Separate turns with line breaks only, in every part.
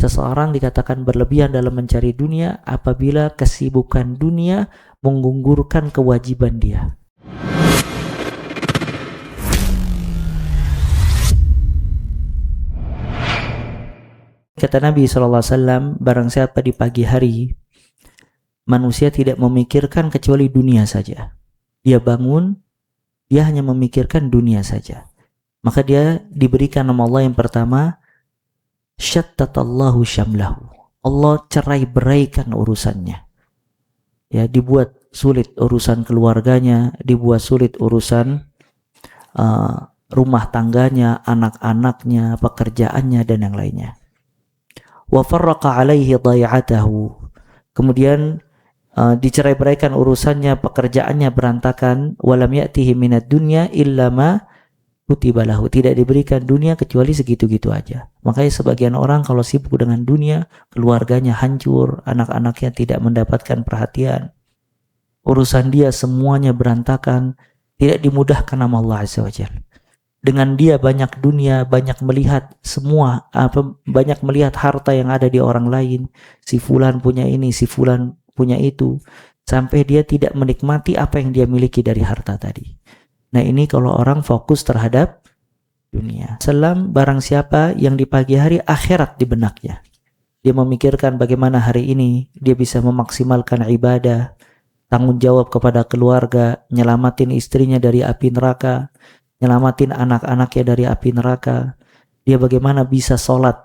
Seseorang dikatakan berlebihan dalam mencari dunia apabila kesibukan dunia menggugurkan kewajiban dia. Kata Nabi SAW, barang siapa di pagi hari manusia tidak memikirkan kecuali dunia saja. Dia bangun, dia hanya memikirkan dunia saja. Maka dia diberikan nama Allah yang pertama, syattatallahu syamlahu. Allah cerai beraikan urusannya. Ya, dibuat sulit urusan keluarganya, dibuat sulit urusan rumah tangganya, anak-anaknya, pekerjaannya dan yang lainnya. Wa farraqa alaihi dhai'atahu. Kemudian dicerai-beraikan urusannya, pekerjaannya berantakan. Walam ya'tihi minad dunya illa ma kutiba lahu. Tidak diberikan dunia kecuali segitu-gitu aja. Makanya sebagian orang kalau sibuk dengan dunia, keluarganya hancur, anak-anaknya tidak mendapatkan perhatian, urusan dia semuanya berantakan, tidak dimudahkan nama Allah Azza wa Jalla. Dengan dia banyak dunia, banyak melihat semua, banyak melihat harta yang ada di orang lain. Si fulan punya ini, si fulan punya itu. Sampai dia tidak menikmati apa yang dia miliki dari harta tadi. Nah ini kalau orang fokus terhadap dunia. Barang siapa yang di pagi hari akhirat di benaknya. Dia memikirkan bagaimana hari ini dia bisa memaksimalkan ibadah, tanggung jawab kepada keluarga, nyelamatin istrinya dari api neraka, nyelamatin anak-anaknya dari api neraka. Dia bagaimana bisa sholat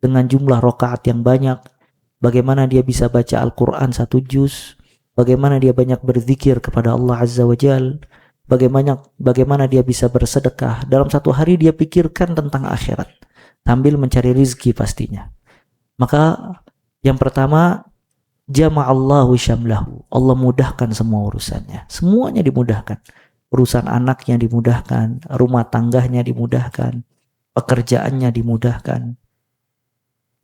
dengan jumlah rakaat yang banyak, bagaimana dia bisa baca Al-Quran 1 juz, bagaimana dia banyak berzikir kepada Allah Azza wa Jal, bagaimana dia bisa bersedekah. Dalam satu hari dia pikirkan tentang akhirat sambil mencari rizki pastinya. Maka yang pertama, jama'allahu syamlahu. Allah mudahkan semua urusannya, semuanya dimudahkan. Urusan anaknya dimudahkan, rumah tangganya dimudahkan, pekerjaannya dimudahkan.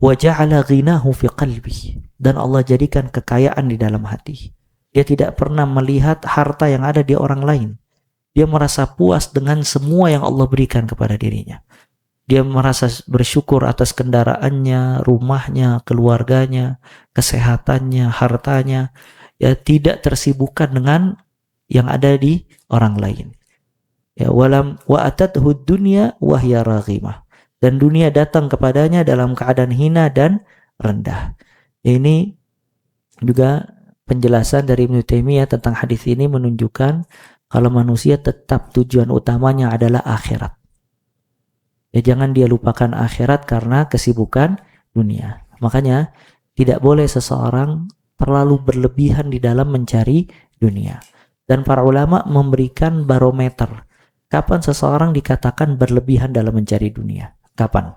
Wa ja'ala ghinahu fi qalbi. Dan Allah jadikan kekayaan di dalam hati. Dia tidak pernah melihat harta yang ada di orang lain. Dia merasa puas dengan semua yang Allah berikan kepada dirinya. Dia merasa bersyukur atas kendaraannya, rumahnya, keluarganya, kesehatannya, hartanya. Ya, tidak tersibukkan dengan yang ada di orang lain. Ya, walam wa atathu dunya wa hiya raghimah. Dan dunia datang kepadanya dalam keadaan hina dan rendah. Ini juga penjelasan dari Ibnu Taimiyah tentang hadis ini menunjukkan kalau manusia tetap tujuan utamanya adalah akhirat. Ya, jangan dia lupakan akhirat karena kesibukan dunia. Makanya tidak boleh seseorang terlalu berlebihan di dalam mencari dunia. Dan para ulama memberikan barometer. Kapan seseorang dikatakan berlebihan dalam mencari dunia? Kapan?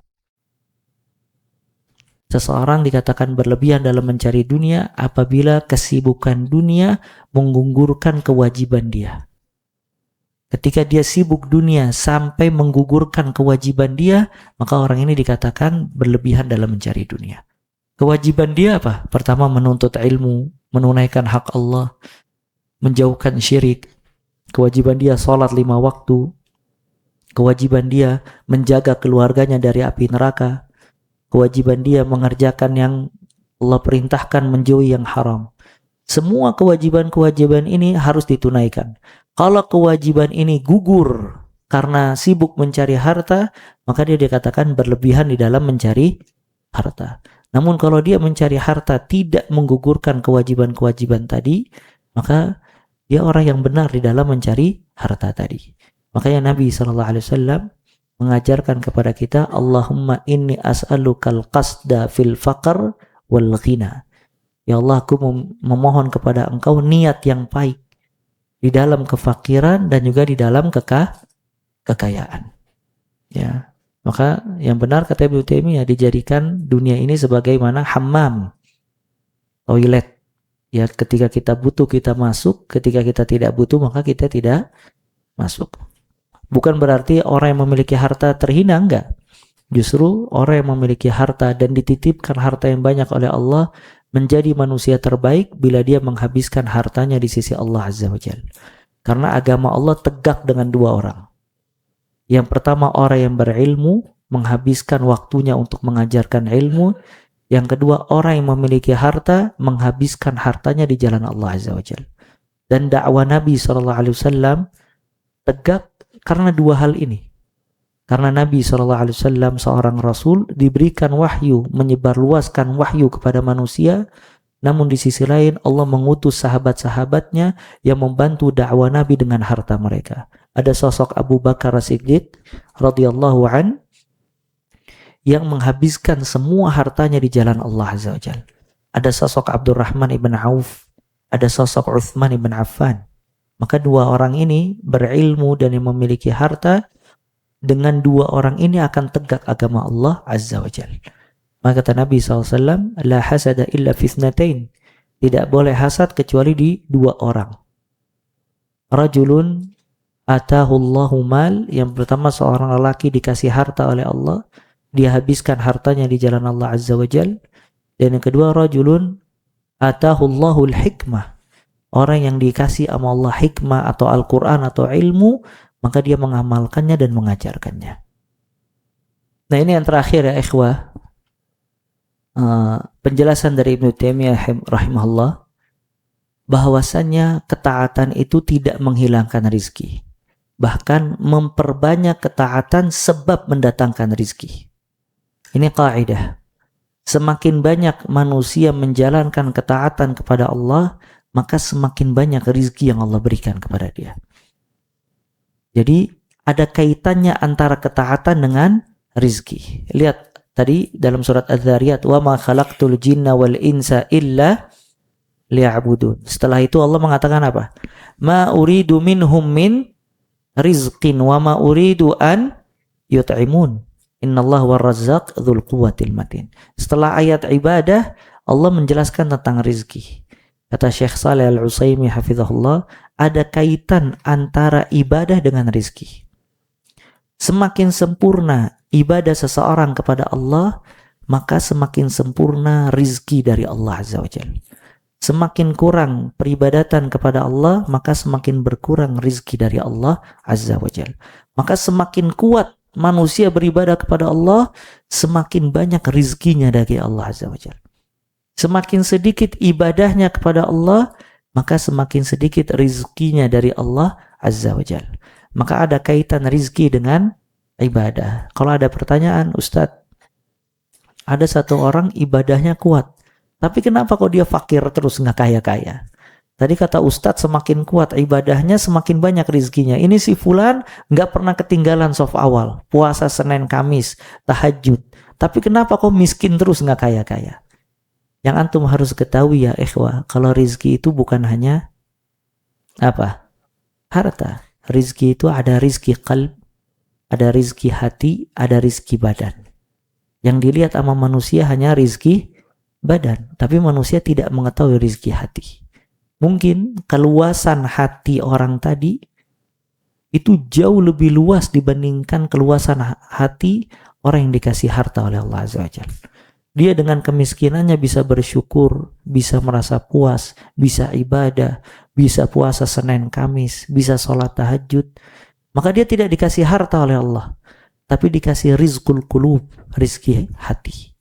Seseorang dikatakan berlebihan dalam mencari dunia apabila kesibukan dunia menggugurkan kewajiban dia. Ketika dia sibuk dunia sampai menggugurkan kewajiban dia, maka orang ini dikatakan berlebihan dalam mencari dunia. Kewajiban dia apa? Pertama, menuntut ilmu, menunaikan hak Allah, menjauhkan syirik. Kewajiban dia sholat 5 waktu. Kewajiban dia menjaga keluarganya dari api neraka. Kewajiban dia mengerjakan yang Allah perintahkan, menjauhi yang haram. Semua kewajiban-kewajiban ini harus ditunaikan. Kalau kewajiban ini gugur karena sibuk mencari harta, maka dia dikatakan berlebihan di dalam mencari harta. Namun kalau dia mencari harta tidak menggugurkan kewajiban-kewajiban tadi, maka dia orang yang benar di dalam mencari harta tadi. Makanya Nabi SAW mengajarkan kepada kita, Allahumma inni as'alukal qasda fil faqr wal ghina. Ya Allah, aku memohon kepada engkau niat yang baik di dalam kefakiran dan juga di dalam kekayaan. Ya, maka yang benar kata Ibnu Taimiyah, dijadikan dunia ini sebagaimana hammam, toilet. Ya, ketika kita butuh kita masuk, ketika kita tidak butuh maka kita tidak masuk. Bukan berarti orang yang memiliki harta terhina, enggak. Justru orang yang memiliki harta dan dititipkan harta yang banyak oleh Allah menjadi manusia terbaik bila dia menghabiskan hartanya di sisi Allah Azza wa Jalla. Karena agama Allah tegak dengan 2 orang. Yang pertama, orang yang berilmu menghabiskan waktunya untuk mengajarkan ilmu. Yang kedua, orang yang memiliki harta menghabiskan hartanya di jalan Allah Azza wa Jalla. Dan dakwah Nabi SAW tegak karena dua hal ini. Karena Nabi SAW seorang Rasul diberikan wahyu, menyebarluaskan wahyu kepada manusia. Namun di sisi lain Allah mengutus sahabat-sahabatnya yang membantu dakwah Nabi dengan harta mereka. Ada sosok Abu Bakar As-Siddiq radhiyallahu an yang menghabiskan semua hartanya di jalan Allah Azza wa Jalla. Ada sosok Abdurrahman ibn Auf, ada sosok Uthman ibn Affan. Maka dua orang ini berilmu dan yang memiliki harta. Dengan dua orang ini akan tegak agama Allah Azza wa Jalla. Maka kata Nabi SAW, la hasada illa fitnatain. Tidak boleh hasad kecuali di dua orang. Rajulun atahullahu mal. Yang pertama, seorang lelaki dikasih harta oleh Allah. Dia habiskan hartanya di jalan Allah Azza wa Jalla. Dan yang kedua, rajulun atahullahul hikmah. Orang yang dikasih sama Allah hikmah atau Al-Quran atau ilmu, maka dia mengamalkannya dan mengajarkannya. Nah, ini yang terakhir ya ikhwah. Penjelasan dari Ibnu Taimiyah rahimahullah, bahwasannya ketaatan itu tidak menghilangkan rizki. Bahkan memperbanyak ketaatan sebab mendatangkan rizki. Ini kaidah. Semakin banyak manusia menjalankan ketaatan kepada Allah, maka semakin banyak rizki yang Allah berikan kepada dia. Jadi ada kaitannya antara ketaatan dengan rizki. Lihat tadi dalam surat Az-Zariyat, wa ma khalaqtul jinna wal insa illa liya'budun. Setelah itu Allah mengatakan apa? Ma uridu minhum min rizqin wa ma uridu an yut'imun. Innallaha war-razzaq dzul quwwatil matin. Setelah ayat ibadah, Allah menjelaskan tentang rizki. Kata Syekh Shalih Al-Utsaimin hafizahullah, ada kaitan antara ibadah dengan rizki. Semakin sempurna ibadah seseorang kepada Allah, maka semakin sempurna rizki dari Allah Azza wa Jalla. Semakin kurang peribadatan kepada Allah, maka semakin berkurang rizki dari Allah Azza wa Jalla. Maka semakin kuat manusia beribadah kepada Allah, semakin banyak rizkinya dari Allah Azza wa Jalla. Semakin sedikit ibadahnya kepada Allah, maka semakin sedikit rizkinya dari Allah Azza wa Jalla. Maka ada kaitan rizki dengan ibadah. Kalau ada pertanyaan, Ustadz, ada satu orang ibadahnya kuat, tapi kenapa kok dia fakir terus, nggak kaya-kaya? Tadi kata Ustadz semakin kuat ibadahnya, semakin banyak rizkinya. Ini si fulan nggak pernah ketinggalan shaf awal, puasa Senin Kamis, tahajud. Tapi kenapa kok miskin terus, nggak kaya-kaya? Yang antum harus ketahui ya ikhwah, kalau rizki itu bukan hanya apa? Harta. Rizki itu ada rizki qalb, ada rizki hati, ada rizki badan. Yang dilihat sama manusia hanya rizki badan, tapi manusia tidak mengetahui rizki hati. Mungkin keluasan hati orang tadi itu jauh lebih luas dibandingkan keluasan hati orang yang dikasih harta oleh Allah Azza wa Jalla. Dia dengan kemiskinannya bisa bersyukur, bisa merasa puas, bisa ibadah, bisa puasa Senin Kamis, bisa sholat tahajud. Maka dia tidak dikasih harta oleh Allah, tapi dikasih rizqul qulub, rizki hati.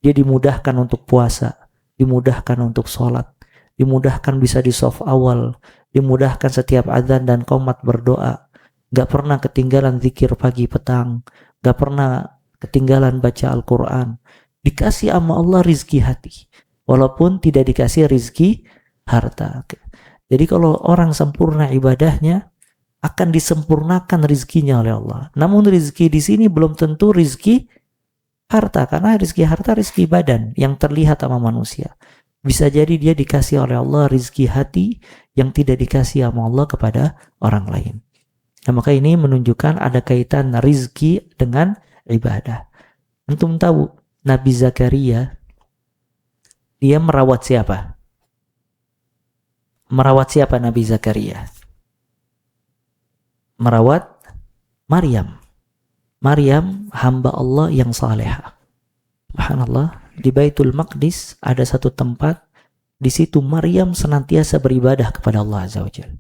Dia dimudahkan untuk puasa, dimudahkan untuk sholat, dimudahkan bisa di shaf awal, dimudahkan setiap azan dan qomat berdoa, gak pernah ketinggalan zikir pagi petang, gak pernah ketinggalan baca Al-Quran. Dikasih sama Allah rizki hati, walaupun tidak dikasih rizki harta. Jadi kalau orang sempurna ibadahnya, akan disempurnakan rizkinya oleh Allah. Namun rizki di sini belum tentu rizki harta, karena rizki harta rizki badan yang terlihat sama manusia. Bisa jadi dia dikasih oleh Allah rizki hati yang tidak dikasih sama Allah kepada orang lain. Nah, maka ini menunjukkan ada kaitan rizki dengan ibadah. Antum tahu Nabi Zakaria, dia merawat siapa? Merawat siapa Nabi Zakaria? Merawat Maryam. Maryam hamba Allah yang salehah. Subhanallah, di Baitul Maqdis ada satu tempat, di situ Maryam senantiasa beribadah kepada Allah Azza wa Jalla.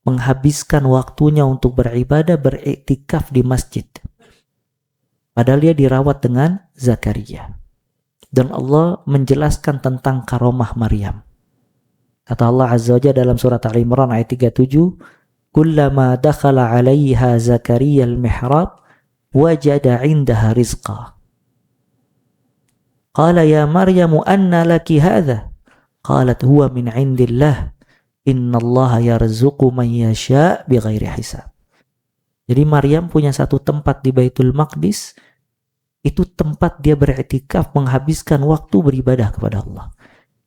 Menghabiskan waktunya untuk beribadah, beriktikaf di masjid. Padahal dia dirawat dengan Zakaria. Dan Allah menjelaskan tentang karomah Maryam. Kata Allah Azza wa Jalla dalam surat Al-Imran ayat 37, "Kullama dakhala 'alaiha Zakaria al-mihrab wajada 'indaha rizqa. Qala ya Maryamu anna laki hadha? Qalat huwa min 'indillah. Innallaha yarzuqu man yasha' bighairi hisab." Jadi Maryam punya satu tempat di Baitul Maqdis. Itu tempat dia beriktikaf, menghabiskan waktu beribadah kepada Allah.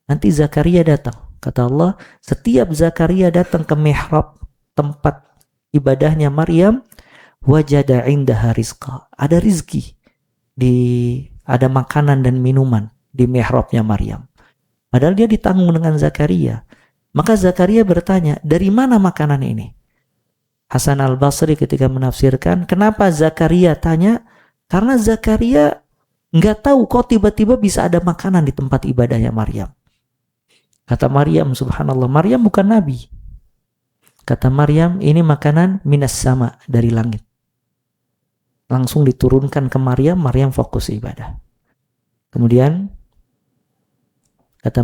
Nanti Zakaria datang. Kata Allah, setiap Zakaria datang ke mihrab, tempat ibadahnya Maryam, wajada indaha rizqa. Ada rizki. Ada makanan dan minuman di mihrabnya Maryam. Padahal dia ditanggung dengan Zakaria. Maka Zakaria bertanya, dari mana makanan ini? Hasan al-Basri ketika menafsirkan, kenapa Zakaria tanya? Karena Zakaria nggak tahu kok tiba-tiba bisa ada makanan di tempat ibadahnya Maryam. Kata Maryam, subhanallah, Maryam bukan nabi. Kata Maryam, ini makanan minas sama, dari langit. Langsung diturunkan ke Maryam, Maryam fokus ibadah. Kemudian kata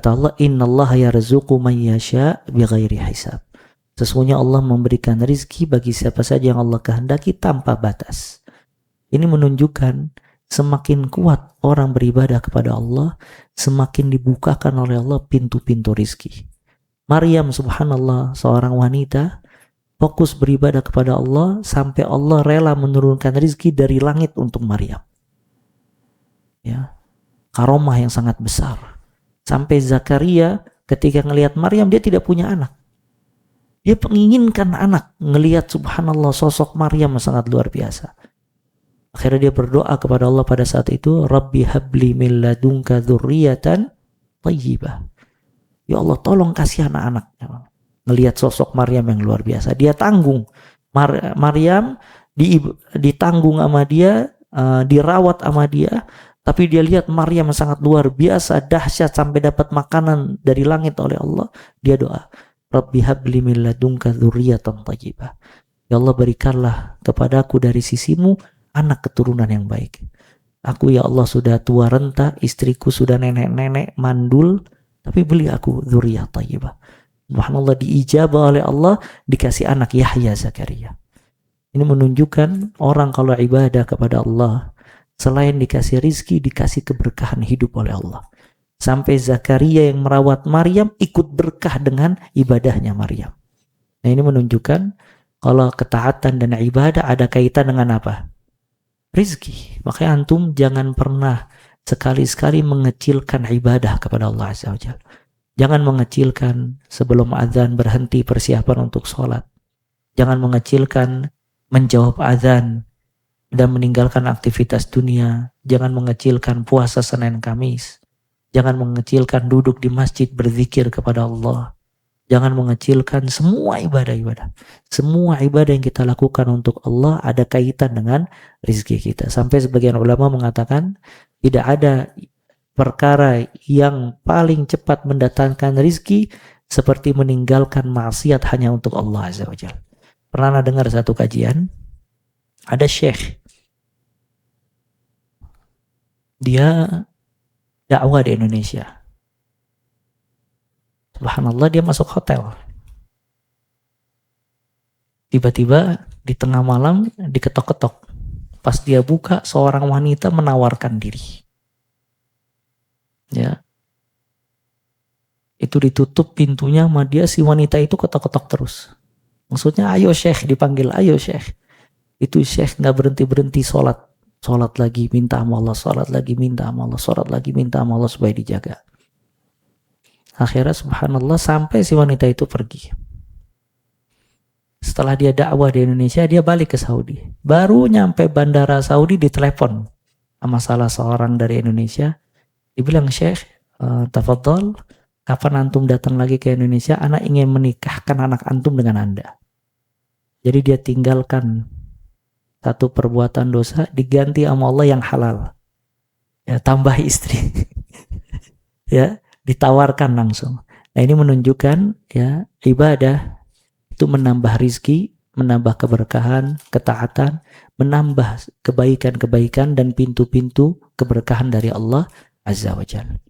Allah, innallaha yarzuqu man yasha bighairi hisab. Sesungguhnya Allah memberikan rizki bagi siapa saja yang Allah kehendaki tanpa batas. Ini menunjukkan semakin kuat orang beribadah kepada Allah, semakin dibukakan oleh Allah pintu-pintu rizki. Maryam subhanallah, seorang wanita, fokus beribadah kepada Allah sampai Allah rela menurunkan rizki dari langit untuk Maryam. Ya, karomah yang sangat besar. Sampai Zakaria ketika ngelihat Maryam, dia tidak punya anak. Dia menginginkan anak, ngelihat subhanallah sosok Maryam sangat luar biasa. Akhirnya dia berdoa kepada Allah pada saat itu, Rabbi habli min ladunka dzurriyyatan thayyibah. Ya Allah, tolong kasih anak-anak. Ngelihat sosok Maryam yang luar biasa. Dia tanggung. Maryam ditanggung sama dia, dirawat sama dia. Tapi dia lihat Maryam sangat luar biasa, dahsyat sampai dapat makanan dari langit oleh Allah. Dia doa, Rabbi habli min ladunka dzurriyyatan thayyibah. Ya Allah, berikanlah kepadaku dari sisimu anak keturunan yang baik. Aku ya Allah sudah tua renta, istriku sudah nenek-nenek mandul, tapi beli aku dzurriyyah thayyibah. Subhanallah, diijabah oleh Allah, dikasih anak Yahya Zakaria. Ini menunjukkan orang kalau ibadah kepada Allah, selain dikasih rizki, dikasih keberkahan hidup oleh Allah. Sampai Zakaria yang merawat Maryam ikut berkah dengan ibadahnya Maryam. Nah, ini menunjukkan kalau ketaatan dan ibadah ada kaitan dengan apa? Rizki. Makanya antum jangan pernah sekali-sekali mengecilkan ibadah kepada Allah Azza wa Jalla. Jangan mengecilkan sebelum azan berhenti persiapan untuk sholat. Jangan mengecilkan menjawab azan dan meninggalkan aktivitas dunia. Jangan mengecilkan puasa Senin Kamis. Jangan mengecilkan duduk di masjid berzikir kepada Allah. Jangan mengecilkan semua ibadah-ibadah. Semua ibadah yang kita lakukan untuk Allah ada kaitan dengan rizki kita. Sampai sebagian ulama mengatakan tidak ada perkara yang paling cepat mendatangkan rizki seperti meninggalkan maksiat hanya untuk Allah Azza wa Jalla. Pernah dengar satu kajian? Ada syekh. Dia dakwah di Indonesia. Subhanallah, dia masuk hotel. Tiba-tiba di tengah malam diketok-ketok. Pas dia buka, seorang wanita menawarkan diri. Ya. Itu ditutup pintunya sama dia, si wanita itu ketok-ketok terus. Maksudnya, ayo syekh, dipanggil, ayo syekh. Itu syekh gak berhenti-berhenti sholat. Sholat lagi, minta sama Allah, sholat lagi, minta sama Allah, sholat lagi, minta sama Allah supaya dijaga. Akhirnya subhanallah sampai si wanita itu pergi. Setelah dia dakwah di Indonesia, dia balik ke Saudi. Baru nyampe bandara Saudi ditelepon sama salah seorang dari Indonesia. Dibilang, Syekh, tafadhol, kapan antum datang lagi ke Indonesia? Anak ingin menikahkan anak antum dengan Anda. Jadi dia tinggalkan satu perbuatan dosa diganti sama Allah yang halal. Ya, tambah istri. Ya, ditawarkan langsung. Nah, ini menunjukkan ya ibadah itu menambah rizki, menambah keberkahan, ketaatan, menambah kebaikan-kebaikan dan pintu-pintu keberkahan dari Allah Azza wa Jalla.